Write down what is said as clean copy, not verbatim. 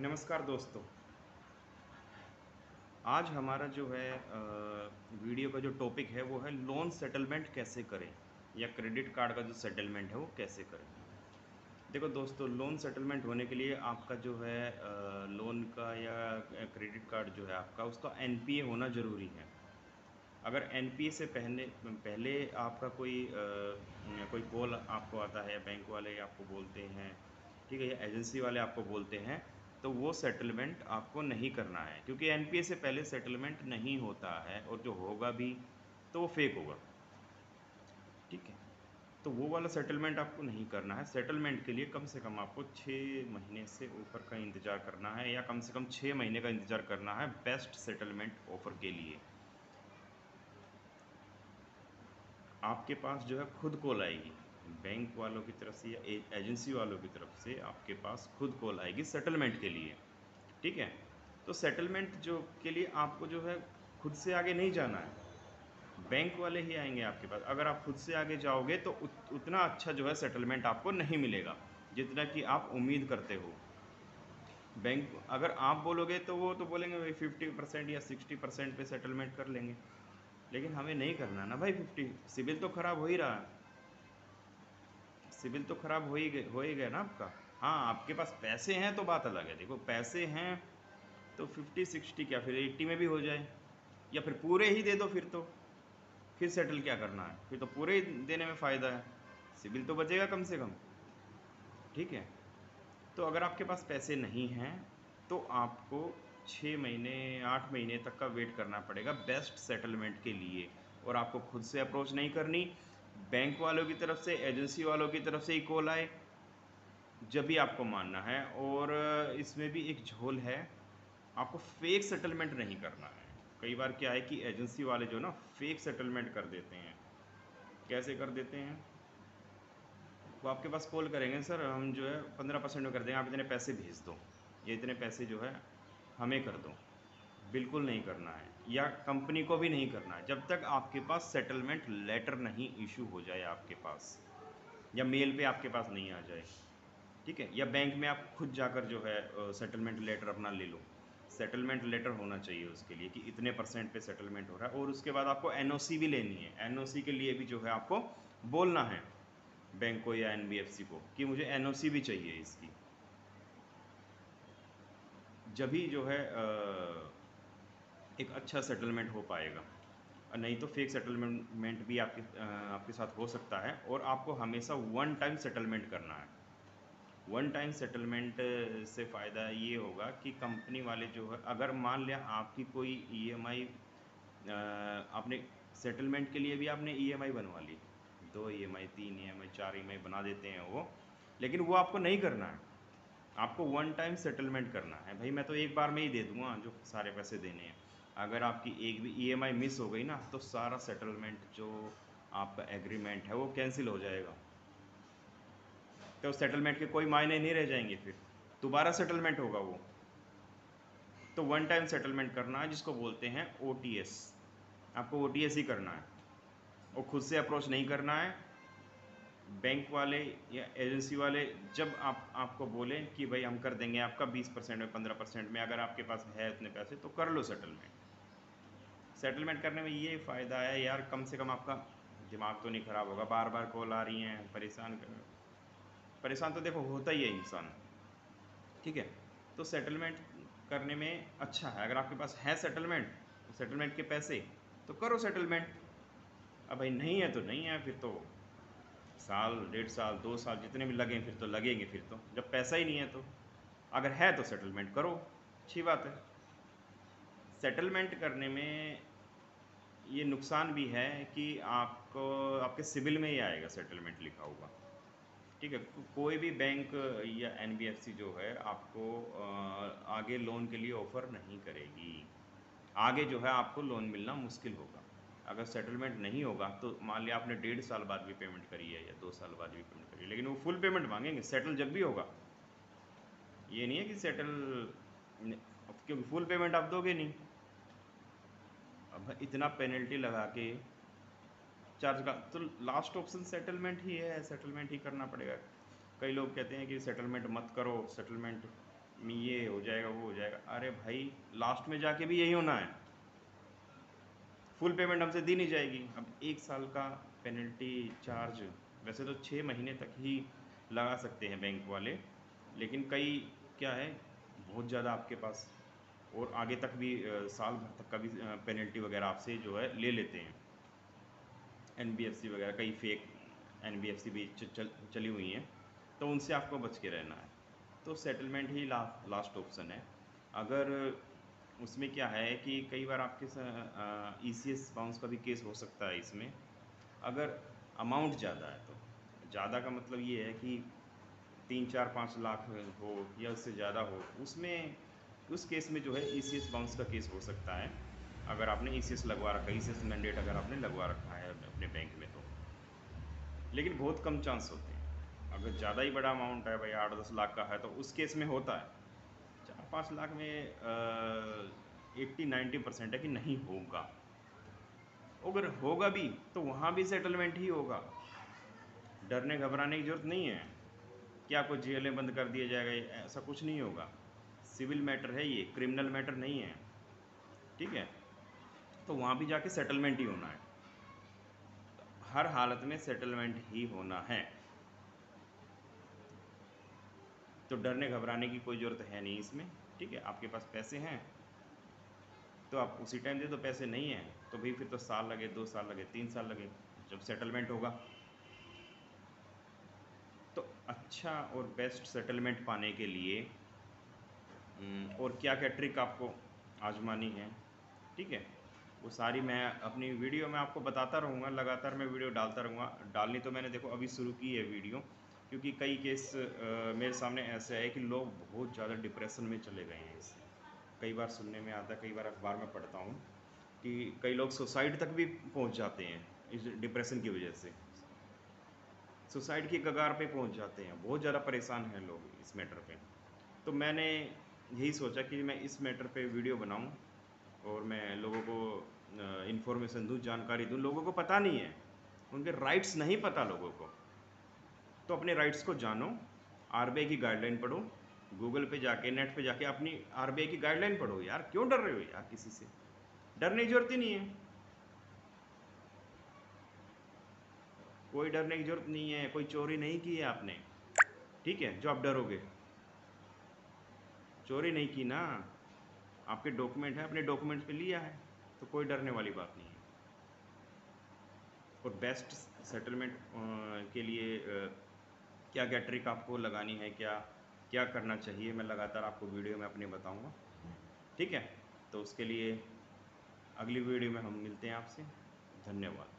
नमस्कार दोस्तों। आज हमारा जो है वीडियो का जो टॉपिक है वो है लोन सेटलमेंट कैसे करें या क्रेडिट कार्ड का जो सेटलमेंट है वो कैसे करें। देखो दोस्तों, लोन सेटलमेंट होने के लिए आपका जो है लोन का या क्रेडिट कार्ड जो है आपका उसका एनपीए होना ज़रूरी है। अगर एनपीए से पहले पहले आपका कोई कॉल आपको आता है, बैंक वाले आपको बोलते हैं, ठीक है, या एजेंसी वाले आपको बोलते हैं, तो वो सेटलमेंट आपको नहीं करना है, क्योंकि एनपीए से पहले सेटलमेंट नहीं होता है और जो होगा भी तो वो फेक होगा। ठीक है, तो वो वाला सेटलमेंट आपको नहीं करना है। सेटलमेंट के लिए कम से कम आपको 6 महीने से ऊपर का इंतज़ार करना है, या कम से कम 6 महीने का इंतज़ार करना है बेस्ट सेटलमेंट ऑफर के लिए। आपके पास जो है खुद कॉल आएगी, बैंक वालों की तरफ से या एजेंसी वालों की तरफ से आपके पास खुद कॉल आएगी सेटलमेंट के लिए। ठीक है, तो सेटलमेंट जो के लिए आपको जो है खुद से आगे नहीं जाना है, बैंक वाले ही आएंगे आपके पास। अगर आप खुद से आगे जाओगे तो उतना अच्छा जो है सेटलमेंट आपको नहीं मिलेगा जितना कि आप उम्मीद करते हो। बैंक अगर आप बोलोगे तो वो तो बोलेंगे भाई 50% या 60% पे सेटलमेंट कर लेंगे, लेकिन हमें नहीं करना ना भाई। 50 सिविल तो खराब हो ही रहा है, सिविल तो खराब हो ही गया ना आपका। हाँ, आपके पास पैसे हैं तो बात अलग है। देखो, पैसे हैं तो 50 60 क्या, फिर 80 में भी हो जाए, या फिर पूरे ही दे दो फिर सेटल क्या करना है, फिर तो पूरे ही देने में फ़ायदा है, सिविल तो बचेगा कम से कम। ठीक है, तो अगर आपके पास पैसे नहीं हैं तो आपको 6 महीने 8 महीने तक का वेट करना पड़ेगा बेस्ट सेटलमेंट के लिए। और आपको खुद से अप्रोच नहीं करनी, बैंक वालों की तरफ से, एजेंसी वालों की तरफ से ही कॉल आए जब भी आपको मानना है। और इसमें भी एक झोल है, आपको फेक सेटलमेंट नहीं करना है। कई बार क्या है कि एजेंसी वाले जो ना फेक सेटलमेंट कर देते हैं। कैसे कर देते हैं? वो आपके पास कॉल करेंगे, सर हम जो है 15% में कर देंगे, आप इतने पैसे भेज दो, ये इतने पैसे जो है हमें कर दो। बिल्कुल नहीं करना है, या कंपनी को भी नहीं करना है जब तक आपके पास सेटलमेंट लेटर नहीं इशू हो जाए आपके पास, या मेल पे आपके पास नहीं आ जाए। ठीक है, या बैंक में आप खुद जाकर जो है सेटलमेंट लेटर अपना ले लो। सेटलमेंट लेटर होना चाहिए उसके लिए कि इतने परसेंट पे सेटलमेंट हो रहा है। और उसके बाद आपको एनओसी भी लेनी है। एनओसी के लिए भी जो है आपको बोलना है बैंक को या एनबीएफसी को कि मुझे एनओसी भी चाहिए इसकी। जब ही जो है एक अच्छा सेटलमेंट हो पाएगा। नहीं तो फेक सेटलमेंट भी आपके साथ हो सकता है। और आपको हमेशा वन टाइम सेटलमेंट करना है। वन टाइम सेटलमेंट से फ़ायदा ये होगा कि कंपनी वाले जो है, अगर मान लिया आपकी कोई ईएमआई, आपने सेटलमेंट के लिए भी आपने ईएमआई बनवा ली, 2 ईएमआई 3 ईएमआई 4 ईएमआई बना देते हैं वो, लेकिन वो आपको नहीं करना है। आपको वन टाइम सेटलमेंट करना है। भाई मैं तो एक बार में ही दे दूंगा जो सारे पैसे देने हैं। अगर आपकी एक भी ईएमआई मिस हो गई ना तो सारा सेटलमेंट जो आपका एग्रीमेंट है वो कैंसिल हो जाएगा। तो सेटलमेंट के कोई मायने नहीं रह जाएंगे, फिर दोबारा सेटलमेंट होगा वो। तो वन टाइम सेटलमेंट करना है, जिसको बोलते हैं ओटीएस। आपको ओटीएस ही करना है, और खुद से अप्रोच नहीं करना है। बैंक वाले या एजेंसी वाले जब आपको बोलें कि भाई हम कर देंगे आपका 20% में, 15% में, अगर आपके पास है इतने पैसे तो कर लो सेटलमेंट। सेटलमेंट करने में ये फ़ायदा है यार, कम से कम आपका दिमाग तो नहीं ख़राब होगा। बार बार कॉल आ रही हैं, परेशान तो देखो होता ही है इंसान। ठीक है, तो सेटलमेंट करने में अच्छा है, अगर आपके पास है सेटलमेंट के पैसे तो करो सेटलमेंट। अब भाई नहीं है तो नहीं है, फिर तो साल 1.5 साल 2 साल जितने भी लगें फिर तो लगेंगे। फिर तो जब पैसा ही नहीं है तो, अगर है तो सेटलमेंट करो, अच्छी बात है। सेटलमेंट करने में ये नुकसान भी है कि आपको आपके सिविल में ही आएगा सेटलमेंट लिखा हुआ। ठीक है, कोई भी बैंक या एनबीएफसी जो है आपको आगे लोन के लिए ऑफ़र नहीं करेगी। आगे जो है आपको लोन मिलना मुश्किल होगा। अगर सेटलमेंट नहीं होगा तो मान लिया आपने 1.5 साल बाद भी पेमेंट करी है या 2 साल बाद भी पेमेंट करी है, लेकिन वो फुल पेमेंट मांगेंगे सेटल जब भी होगा। ये नहीं है कि क्योंकि फुल पेमेंट आप दोगे नहीं। अब इतना पेनल्टी लगा के चार्ज का, तो लास्ट ऑप्शन सेटलमेंट ही है, सेटलमेंट ही करना पड़ेगा। कई लोग कहते हैं कि सेटलमेंट मत करो, सेटलमेंट ये हो जाएगा, वो हो जाएगा। अरे भाई, लास्ट में जाके भी यही होना है, फुल पेमेंट हमसे दी नहीं जाएगी। अब 1 साल का पेनल्टी चार्ज, वैसे तो 6 महीने तक ही लगा सकते हैं बैंक वाले, लेकिन कई क्या है, बहुत ज़्यादा आपके पास और आगे तक भी साल भर तक का भी पेनल्टी वगैरह आपसे जो है ले लेते हैं। एनबीएफसी वगैरह कई फेक एनबीएफसी भी चली हुई हैं, तो उनसे आपको बच के रहना है। तो सेटलमेंट ही लास्ट ऑप्शन है। अगर उसमें क्या है कि कई बार आपके ईसीएस बाउंस का भी केस हो सकता है इसमें, अगर अमाउंट ज़्यादा है तो। ज़्यादा का मतलब ये है कि 3 4 5 लाख हो या उससे ज़्यादा हो, उसमें उस केस में जो है ईसीएस बाउंस का केस हो सकता है, अगर आपने ईसीएस लगवा रखा है, ईसीएस मैंडेट अगर आपने लगवा रखा है अपने बैंक में तो। लेकिन बहुत कम चांस होते हैं। अगर ज़्यादा ही बड़ा अमाउंट है भाई, 8 10 लाख का है, तो उस केस में होता है। 4 5 लाख में 80 90% है कि नहीं होगा। अगर होगा भी तो वहाँ भी सेटलमेंट ही होगा। डरने घबराने की ज़रूरत नहीं है कि आपको जेल में बंद कर दिया जाएगा, ऐसा कुछ नहीं होगा। सिविल मैटर है ये, क्रिमिनल मैटर नहीं है, ठीक है। तो वहाँ भी जाके सेटलमेंट ही होना है, हर हालत में सेटलमेंट ही होना है। तो डरने घबराने की कोई ज़रूरत है नहीं इसमें, ठीक है। आपके पास पैसे हैं तो आप उसी टाइम दे दो, पैसे नहीं हैं तो भाई फिर तो साल लगे, 2 साल लगे, 3 साल लगे, जब सेटलमेंट होगा। तो अच्छा और बेस्ट सेटलमेंट पाने के लिए और क्या क्या ट्रिक आपको आजमानी है, ठीक है, वो सारी मैं अपनी वीडियो में आपको बताता रहूँगा। लगातार मैं वीडियो डालता रहूँगा। डालनी तो मैंने देखो अभी शुरू की है वीडियो, क्योंकि कई केस मेरे सामने ऐसे है कि लोग बहुत ज़्यादा डिप्रेशन में चले गए हैं इससे। कई बार सुनने में आता है, कई बार अखबार में पढ़ता हूँ कि कई लोग सुसाइड तक भी पहुँच जाते हैं इस डिप्रेशन की वजह से। सुसाइड की कगार पे पहुँच जाते हैं, बहुत ज़्यादा परेशान हैं लोग इस मैटर पे। तो मैंने यही सोचा कि मैं इस मैटर पे वीडियो बनाऊं और मैं लोगों को इन्फॉर्मेशन दूं, जानकारी दूं। लोगों को पता नहीं है, उनके राइट्स नहीं पता लोगों को। तो अपने राइट्स को जानो, आरबीआई की गाइडलाइन पढ़ो, गूगल पे जाके, नेट पे जाके अपनी आरबीआई की गाइडलाइन पढ़ो। यार क्यों डर रहे हो यार, किसी से डरने की जरूरत ही नहीं है। कोई डरने की जरूरत नहीं है, कोई चोरी नहीं की है आपने, ठीक है, जो आप डरोगे। चोरी नहीं की ना, आपके डॉक्यूमेंट है, अपने डॉक्यूमेंट्स पे लिया है, तो कोई डरने वाली बात नहीं है। और बेस्ट सेटलमेंट के लिए क्या क्या ट्रिक आपको लगानी है, क्या क्या करना चाहिए, मैं लगातार आपको वीडियो में अपने बताऊंगा, ठीक है। तो उसके लिए अगली वीडियो में हम मिलते हैं आपसे। धन्यवाद।